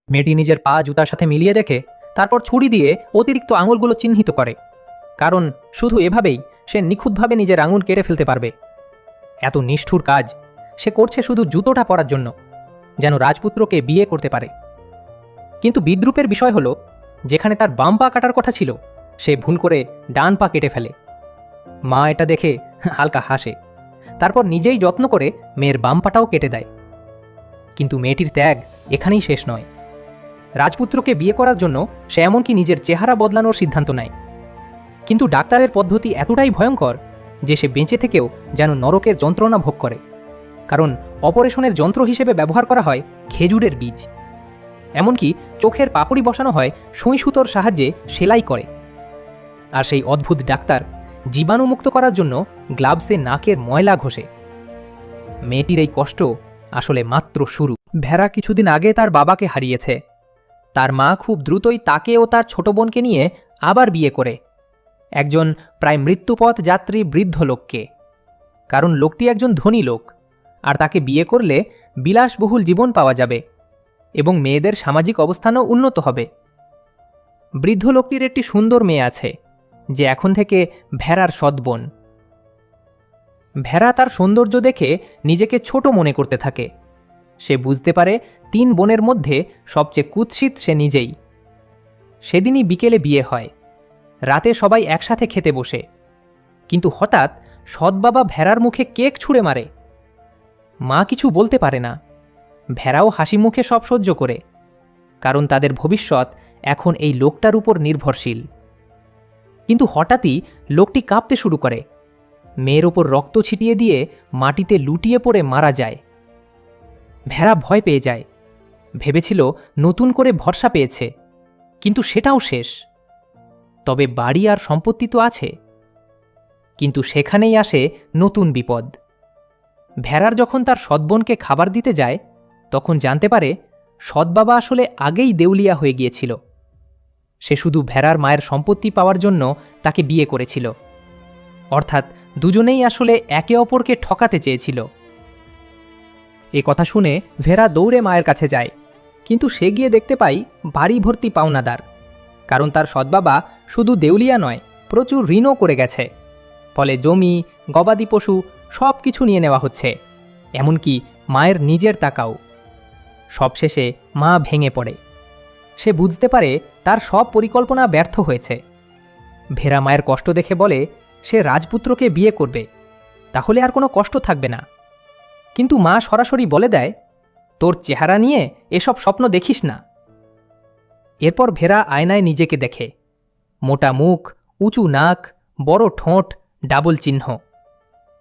মেয়েটি নিজের পা জুতার সাথে মিলিয়ে দেখে, তারপর ছুরি দিয়ে অতিরিক্ত আঙুলগুলো চিহ্নিত করে, কারণ শুধু এভাবেই সে নিখুঁতভাবে নিজের আঙুল কেটে ফেলতে পারবে। এত নিষ্ঠুর কাজ সে করছে শুধু জুতোটা পরার জন্য, যেন রাজপুত্রকে বিয়ে করতে পারে। কিন্তু বিদ্রূপের বিষয় হলো, যেখানে তার বাম পা কাটার কথা ছিল সে ভুল করে ডান পা কেটে ফেলে। মা এটা দেখে হালকা হাসে, তারপর নিজেই যত্ন করে মেয়ের বাম পাটাও কেটে দেয়। কিন্তু মেয়েটির ত্যাগ এখানেই শেষ নয়। রাজপুত্রকে বিয়ে করার জন্য সে এমনকি নিজের চেহারা বদলানোর সিদ্ধান্ত নেয়। কিন্তু ডাক্তারের পদ্ধতি এতটাই ভয়ঙ্কর যে সে বেঁচে থেকেও যেন নরকের যন্ত্রণা ভোগ করে, কারণ অপারেশনের যন্ত্র হিসেবে ব্যবহার করা হয় খেজুরের বীজ। এমনকি চোখের পাপড়ি বসানো হয় সুঁই সুতোর সাহায্যে সেলাই করে। আর সেই অদ্ভুত ডাক্তার জীবাণুমুক্ত করার জন্য গ্লাভসে নাকের ময়লা ঘষে। মেয়েটির এই কষ্ট আসলে মাত্র শুরু। ভেড়া কিছুদিন আগে তার বাবাকে হারিয়েছে। তার মা খুব দ্রুতই তাকে ও তার ছোট বোনকে নিয়ে আবার বিয়ে করে, একজন প্রায় মৃত্যুপথ যাত্রী বৃদ্ধ লোককে। কারণ লোকটি একজন ধনী লোক, আর তাকে বিয়ে করলে বিলাসবহুল জীবন পাওয়া যাবে এবং মেয়েদের সামাজিক অবস্থানও উন্নত হবে। বৃদ্ধ লোকটির একটি সুন্দর মেয়ে আছে, যে এখন থেকে ভেড়ার সৎবোন। ভেড়া তার সৌন্দর্য দেখে নিজেকে ছোট মনে করতে থাকে। সে বুঝতে পারে 3 বোনের মধ্যে সবচেয়ে কুৎসিত সে নিজেই। সেদিনই বিকেলে বিয়ে হয়। রাতে সবাই একসাথে খেতে বসে, কিন্তু হঠাৎ সৎবাবা ভেড়ার মুখে কেক ছুঁড়ে মারে। মা কিছু বলতে পারে না, ভেড়াও হাসি মুখে সব সহ্য করে, কারণ তাদের ভবিষ্যৎ এখন এই লোকটার উপর নির্ভরশীল। কিন্তু হঠাৎই লোকটি কাঁপতে শুরু করে, মেয়ের ওপর রক্ত ছিটিয়ে দিয়ে মাটিতে লুটিয়ে পড়ে মারা যায়। ভেড়া ভয় পেয়ে যায়, ভেবেছিল নতুন করে ভরসা পেয়েছে, কিন্তু সেটাও শেষ। তবে বাড়ি আর সম্পত্তি তো আছে। কিন্তু সেখানেই আসে নতুন বিপদ। ভেড়ার যখন তার সৎবোনকে খাবার দিতে যায়, তখন জানতে পারে সৎবাবা আসলে আগেই দেউলিয়া হয়ে গিয়েছিল। সে শুধু ভেড়ার মায়ের সম্পত্তি পাওয়ার জন্য তাকে বিয়ে করেছিল, অর্থাৎ দুজনেই আসলে একে অপরকে ঠকাতে চেয়েছিল। এ কথা শুনে ভেড়া দৌড়ে মায়ের কাছে যায়, কিন্তু সে গিয়ে দেখতে পায় বাড়ি ভর্তি পাওনাদার। কারণ তার সৎবাবা শুধু দেউলিয়া নয়, প্রচুর ঋণও করে গেছে। ফলে জমি, গবাদি পশু সব কিছু নিয়ে নেওয়া হচ্ছে, এমনকি মায়ের নিজের টাকাও। সবশেষে মা ভেঙে পড়ে। সে বুঝতে পারে তার সব পরিকল্পনা ব্যর্থ হয়েছে। ভেড়া মায়ের কষ্ট দেখে বলে সে রাজপুত্রকে বিয়ে করবে, তাহলে আর কোনো কষ্ট থাকবে না। কিন্তু মা সরাসরি বলে দেয়, তোর চেহারা নিয়ে এসব স্বপ্ন দেখিস না। এরপর ভেড়া আয়নায় নিজেকে দেখে, মোটা মুখ, উঁচু নাক, বড় ঠোঁট, ডাবল চিহ্ন।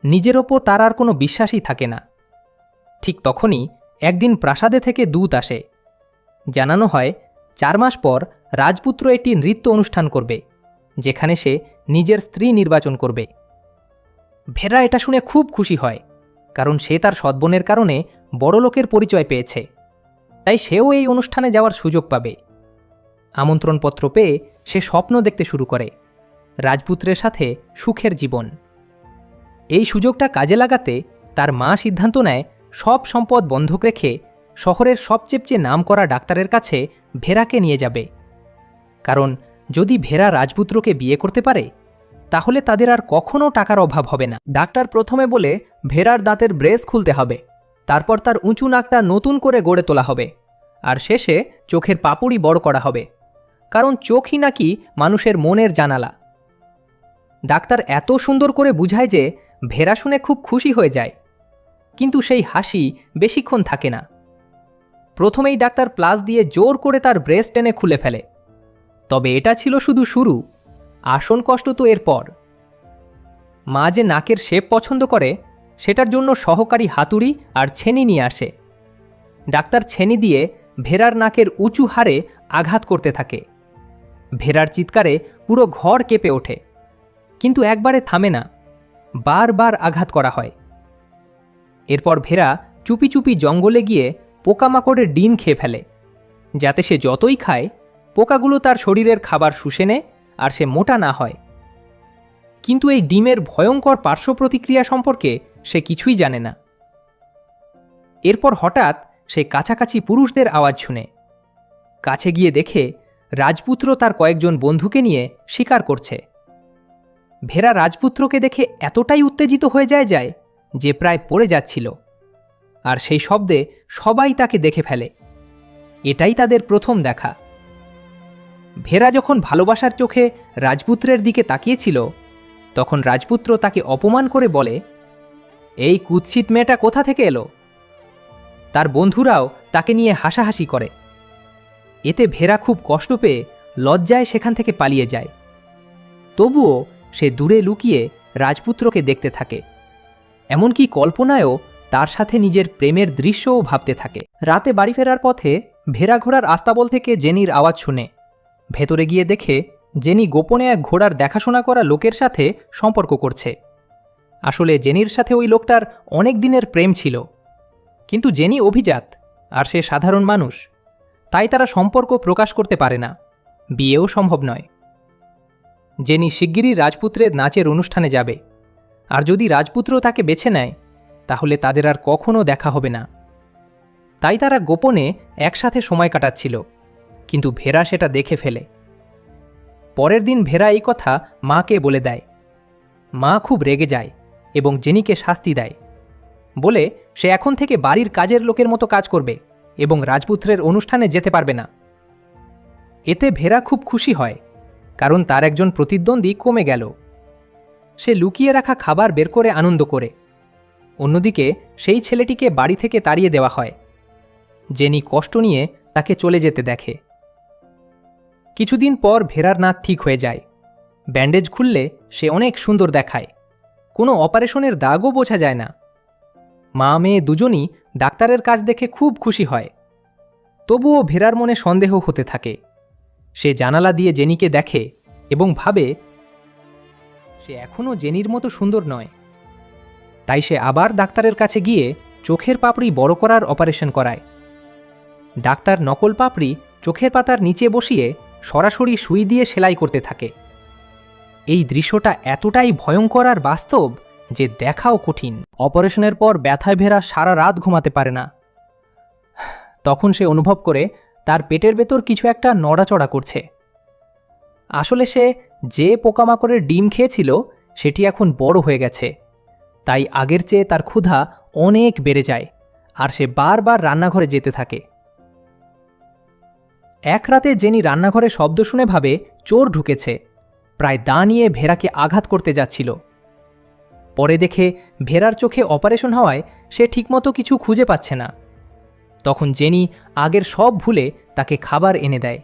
নিজের ওপর তার আর কোনো বিশ্বাসই থাকে না। ঠিক তখনই একদিন প্রাসাদে থেকে দূত আসে। জানানো হয় 4 মাস পর রাজপুত্র একটি নৃত্য অনুষ্ঠান করবে, যেখানে সে নিজের স্ত্রী নির্বাচন করবে। ভেড়া এটা শুনে খুব খুশি হয়, কারণ সে তার সৎবোনের কারণে বড়লোকের পরিচয় পেয়েছে। তাই সেও এই অনুষ্ঠানে যাওয়ার সুযোগ পাবে। আমন্ত্রণপত্র পেয়ে সে স্বপ্ন দেখতে শুরু করে, রাজপুত্রের সাথে সুখের জীবন। এই সুযোগটা কাজে লাগাতে তার মা সিদ্ধান্ত নেয় সব সম্পদ বন্ধক রেখে শহরের সবচেয়ে নামকরা ডাক্তারের কাছে ভেড়াকে নিয়ে যাবে। কারণ যদি ভেড়া রাজপুত্রকে বিয়ে করতে পারে, তাহলে তাদের আর কখনো টাকার অভাব হবে না। ডাক্তার প্রথমে বলে ভেড়ার দাঁতের ব্রেস খুলতে হবে, তারপর তার উঁচু নাকটা নতুন করে গড়ে তোলা হবে, আর শেষে চোখের পাপড়ি বড় করা হবে, কারণ চোখই নাকি মানুষের মনের জানালা। ডাক্তার এত সুন্দর করে বুঝায় যে ভেড়া শুনে খুব খুশি হয়ে যায়। কিন্তু সেই হাসি বেশিক্ষণ থাকে না। প্রথমেই ডাক্তার প্লাস দিয়ে জোর করে তার ব্রেস টেনে খুলে ফেলে। তবে এটা ছিল শুধু শুরু, আসল কষ্ট তো এরপর। মা যে নাকের শেপ পছন্দ করে, সেটার জন্য সহকারী হাতুড়ি আর ছেনি নিয়ে আসে। ডাক্তার ছেনি দিয়ে ভেড়ার নাকের উঁচু হাড়ে আঘাত করতে থাকে। ভেড়ার চিৎকারে পুরো ঘর কেঁপে ওঠে, কিন্তু একবারে থামে না, বারবার আঘাত করা হয়। এরপর ভেড়া চুপি চুপি জঙ্গলে গিয়ে পোকামাকড়ের ডিম খেয়ে ফেলে, যাতে সে যতই খায় পোকাগুলো তার শরীরের খাবার শুষে নেয় আর সে মোটা না হয়। কিন্তু এই ডিমের ভয়ঙ্কর পার্শ্ব প্রতিক্রিয়া সম্পর্কে সে কিছুই জানে না। এরপর হঠাৎ সে কাছাকাছি পুরুষদের আওয়াজ শুনে। কাছে গিয়ে দেখে রাজপুত্র তার কয়েকজন বন্ধুকে নিয়ে শিকার করছে। ভেড়া রাজপুত্রকে দেখে এতটাই উত্তেজিত হয়ে যায় যে প্রায় পড়ে যাচ্ছিল, আর সেই শব্দে সবাই তাকে দেখে ফেলে। এটাই তাদের প্রথম দেখা। ভেড়া যখন ভালোবাসার চোখে রাজপুত্রের দিকে তাকিয়েছিল, তখন রাজপুত্র তাকে অপমান করে বলে, এই কুৎসিত মেয়েটা কোথা থেকে এলো? তার বন্ধুরাও তাকে নিয়ে হাসাহাসি করে। এতে ভেড়া খুব কষ্ট পেয়ে লজ্জায় সেখান থেকে পালিয়ে যায়। তবুও সে দূরে লুকিয়ে রাজপুত্রকে দেখতে থাকে, এমনকি কল্পনায়ও তার সাথে নিজের প্রেমের দৃশ্যও ভাবতে থাকে। রাতে বাড়ি ফেরার পথে ভেড়া ঘোড়ার আস্তাবল থেকে জেনির আওয়াজ শুনে ভেতরে গিয়ে দেখে জেনি গোপনে এক ঘোড়ার দেখাশোনা করা লোকের সাথে সম্পর্ক করছে। আসলে জেনির সাথে ওই লোকটার অনেক দিনের প্রেম ছিল, কিন্তু জেনি অভিজাত আর সে সাধারণ মানুষ, তাই তারা সম্পর্ক প্রকাশ করতে পারে না, বিয়েও সম্ভব নয়। জেনি শিগগিরই রাজপুত্রের নাচের অনুষ্ঠানে যাবে, আর যদি রাজপুত্র তাকে বেছে নেয় তাহলে তাদের আর কখনো দেখা হবে না। তাই তারা গোপনে একসাথে সময় কাটাচ্ছিল, কিন্তু ভেড়া সেটা দেখে ফেলে। পরের দিন ভেড়া এই কথা মাকে বলে দেয়। মা খুব রেগে যায় এবং জেনিকে শাস্তি দেয়, বলে সে এখন থেকে বাড়ির কাজের লোকের মতো কাজ করবে এবং রাজপুত্রের অনুষ্ঠানে যেতে পারবে না। এতে ভেড়া খুব খুশি হয়, কারণ তার একজন প্রতিদ্বন্দ্বী কমে গেল। সে লুকিয়ে রাখা খাবার বের করে আনন্দ করে। অন্যদিকে সেই ছেলেটিকে বাড়ি থেকে তাড়িয়ে দেওয়া হয়। জেনি কষ্ট নিয়ে তাকে চলে যেতে দেখে। কিছুদিন পর ভেড়ার নাক ঠিক হয়ে যায়। ব্যান্ডেজ খুললে সে অনেক সুন্দর দেখায়, কোনো অপারেশনের দাগও বোঝা যায় না। মা মেয়ে দুজনই ডাক্তারের কাজ দেখে খুব খুশি হয়। তবুও ভেড়ার মনে সন্দেহ হতে থাকে। সে জানালা দিয়ে জেনিকে দেখে এবং ভাবে সে এখনও জেনির মতো সুন্দর নয়। তাই সে আবার ডাক্তারের কাছে গিয়ে চোখের পাপড়ি বড় করার অপারেশন করায়। ডাক্তার নকল পাপড়ি চোখের পাতার নিচে বসিয়ে সরাসরি সুই দিয়ে সেলাই করতে থাকে। এই দৃশ্যটা এতটাই ভয়ঙ্কর আর বাস্তব যে দেখাও কঠিন। অপারেশনের পর ব্যথায় ভেড়া সারা রাত ঘুমাতে পারে না। তখন সে অনুভব করে তার পেটের ভেতর কিছু একটা নড়াচড়া করছে। আসলে সে যে পোকামাকড়ের ডিম খেয়েছিল সেটি এখন বড় হয়ে গেছে, তাই আগের চেয়ে তার ক্ষুধা অনেক বেড়ে যায়, আর সে বারবার রান্নাঘরে যেতে থাকে। এক রাতে জেনি রান্নাঘরে শব্দ শুনে ভাবে চোর ঢুকেছে, প্রায় দা নিয়ে ভেড়াকে আঘাত করতে যাচ্ছিল। পরে দেখে ভেড়ার চোখে অপারেশন হওয়ায় সে ঠিকমতো কিছু খুঁজে পাচ্ছে না। তখন জেনি আগের সব ভুলে তাকে খাবার এনে দেয়।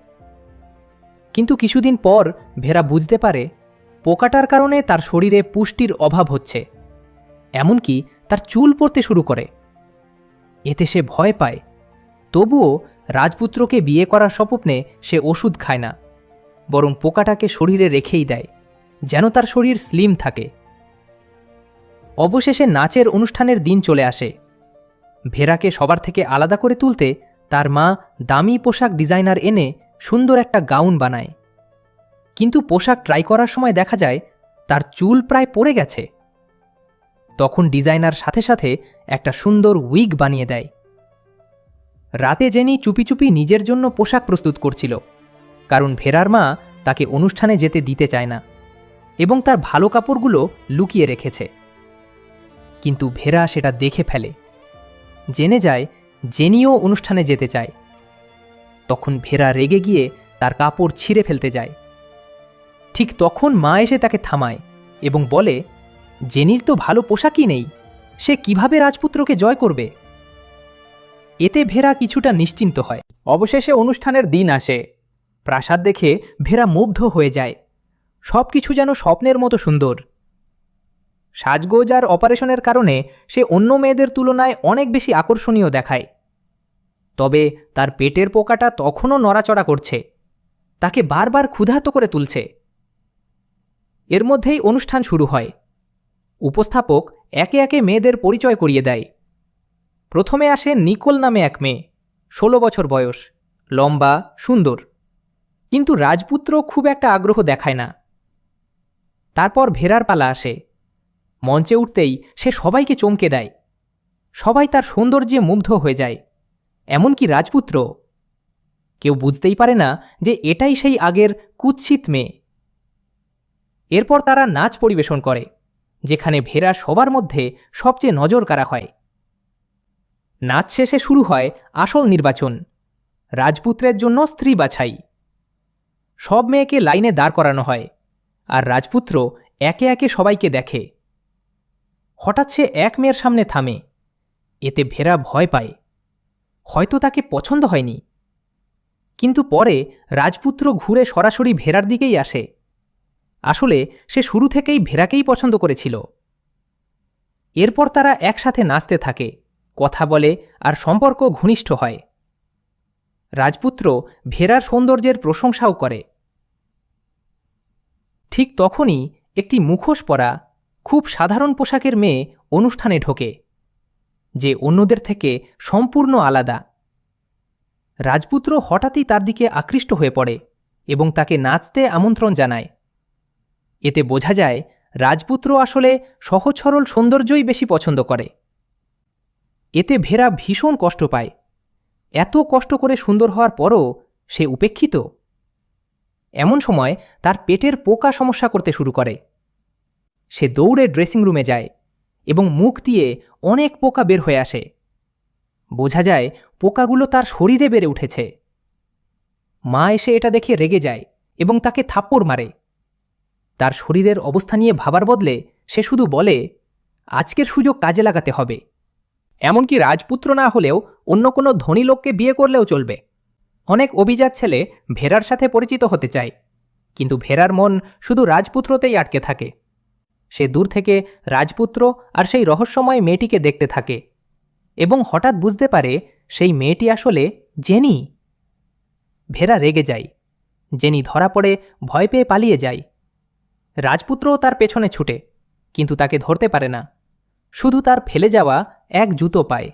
কিন্তু কিছুদিন পর ভেড়া বুঝতে পারে পোকাটার কারণে তার শরীরে পুষ্টির অভাব হচ্ছে, এমনকি তার চুল পড়তে শুরু করে। এতে সে ভয় পায়। তবুও রাজপুত্রকে বিয়ে করার স্বপ্নে সে ওষুধ খায় না, বরং পোকাটাকে শরীরে রেখেই দেয়, যেন তার শরীর স্লিম থাকে। অবশেষে নাচের অনুষ্ঠানের দিন চলে আসে। ভেড়াকে সবার থেকে আলাদা করে তুলতে তার মা দামি পোশাক ডিজাইনার এনে সুন্দর একটা গাউন বানায়। কিন্তু পোশাক ট্রাই করার সময় দেখা যায় তার চুল প্রায় পড়ে গেছে। তখন ডিজাইনার সাথে সাথে একটা সুন্দর উইগ বানিয়ে দেয়। রাতে জেনি চুপি চুপি নিজের জন্য পোশাক প্রস্তুত করছিল, কারণ ভেড়ার মা তাকে অনুষ্ঠানে যেতে দিতে চায় না এবং তার ভালো কাপড়গুলো লুকিয়ে রেখেছে। কিন্তু ভেড়া সেটা দেখে ফেলে, জেনে যায় জেনিও অনুষ্ঠানে যেতে চায়। তখন ভেড়া রেগে গিয়ে তার কাপড় ছিঁড়ে ফেলতে যায়। ঠিক তখন মা এসে তাকে থামায় এবং বলে, জেনির তো ভালো পোশাকই নেই, সে কিভাবে রাজপুত্রকে জয় করবে? এতে ভেড়া কিছুটা নিশ্চিন্ত হয়। অবশেষে অনুষ্ঠানের দিন আসে। প্রাসাদ দেখে ভেড়া মুগ্ধ হয়ে যায়। সব কিছু যেন স্বপ্নের মতো সুন্দর। সাজগোজ আর অপারেশনের কারণে সে অন্য মেয়েদের তুলনায় অনেক বেশি আকর্ষণীয় দেখায়। তবে তার পেটের পোকাটা তখনও নড়াচড়া করছে, তাকে বারবার ক্ষুধার্ত করে তুলছে। এর মধ্যেই অনুষ্ঠান শুরু হয়। উপস্থাপক একে একে মেয়েদের পরিচয় করিয়ে দেয়। প্রথমে আসে নিকোল নামে এক মেয়ে, 16 বছর বয়স, লম্বা, সুন্দর, কিন্তু রাজপুত্র খুব একটা আগ্রহ দেখায় না। তারপর ভেড়ার পালা আসে। মঞ্চে উঠতেই সে সবাইকে চমকে দেয়। সবাই তার সৌন্দর্যে মুগ্ধ হয়ে যায়, এমনকি রাজপুত্র। কেউ বুঝতেই পারে না যে এটাই সেই আগের কুৎসিত মেয়ে। এরপর তারা নাচ পরিবেশন করে, যেখানে ভেড়া সবার মধ্যে সবচেয়ে নজর কাড়া হয়। নাচ শেষে শুরু হয় আসল নির্বাচন, রাজপুত্রের জন্য স্ত্রী বাছাই। সব মেয়েকে লাইনে দাঁড় করানো হয়, আর রাজপুত্র একে একে সবাইকে দেখে। হঠাৎ সে এক মেয়ের সামনে থামে। এতে ভেড়া ভয় পায়, হয়তো তাকে পছন্দ হয়নি। কিন্তু পরে রাজপুত্র ঘুরে সরাসরি ভেড়ার দিকেই আসে। আসলে সে শুরু থেকেই ভেড়াকেই পছন্দ করেছিল। এরপর তারা একসাথে নাচতে থাকে, কথা বলে, আর সম্পর্ক ঘনিষ্ঠ হয়। রাজপুত্র ভেড়ার সৌন্দর্যের প্রশংসাও করে। ঠিক তখনই একটি মুখোশ পরা, খুব সাধারণ পোশাকের মেয়ে অনুষ্ঠানে ঢোকে, যে অন্যদের থেকে সম্পূর্ণ আলাদা। রাজপুত্র হঠাৎই তার দিকে আকৃষ্ট হয়ে পড়ে এবং তাকে নাচতে আমন্ত্রণ জানায়। এতে বোঝা যায় রাজপুত্র আসলে সহজ সরল সৌন্দর্যই বেশি পছন্দ করে। এতে ভেড়া ভীষণ কষ্ট পায়। এত কষ্ট করে সুন্দর হওয়ার পরও সে উপেক্ষিত। এমন সময় তার পেটের পোকা সমস্যা করতে শুরু করে। সে দৌড়ে ড্রেসিং রুমে যায় এবং মুখ দিয়ে অনেক পোকা বের হয়ে আসে। বোঝা যায় পোকাগুলো তার শরীরে বেড়ে উঠেছে। মা এসে এটা দেখে রেগে যায় এবং তাকে থাপ্পড় মারে। তার শরীরের অবস্থা নিয়ে ভাবার বদলে সে শুধু বলে, আজকের সুযোগ কাজে লাগাতে হবে। এমনকি রাজপুত্র না হলেও অন্য কোনো ধনী লোককে বিয়ে করলেও চলবে। অনেক অভিজাত ছেলে ভেড়ার সাথে পরিচিত হতে চায়, কিন্তু ভেড়ার মন শুধু রাজপুত্রতেই আটকে থাকে। সে দূর থেকে রাজপুত্র আর সেই রহস্যময় মেয়েটিকে দেখতে থাকে এবং হঠাৎ বুঝতে পারে সেই মেয়েটি আসলে জেনি। ভেড়া রেগে যায়। জেনি ধরা পড়ে ভয় পেয়ে পালিয়ে যায়। রাজপুত্রও তার পেছনে ছুটে, কিন্তু তাকে ধরতে পারে না, শুধু তার ফেলে যাওয়া এক জুতো পায়।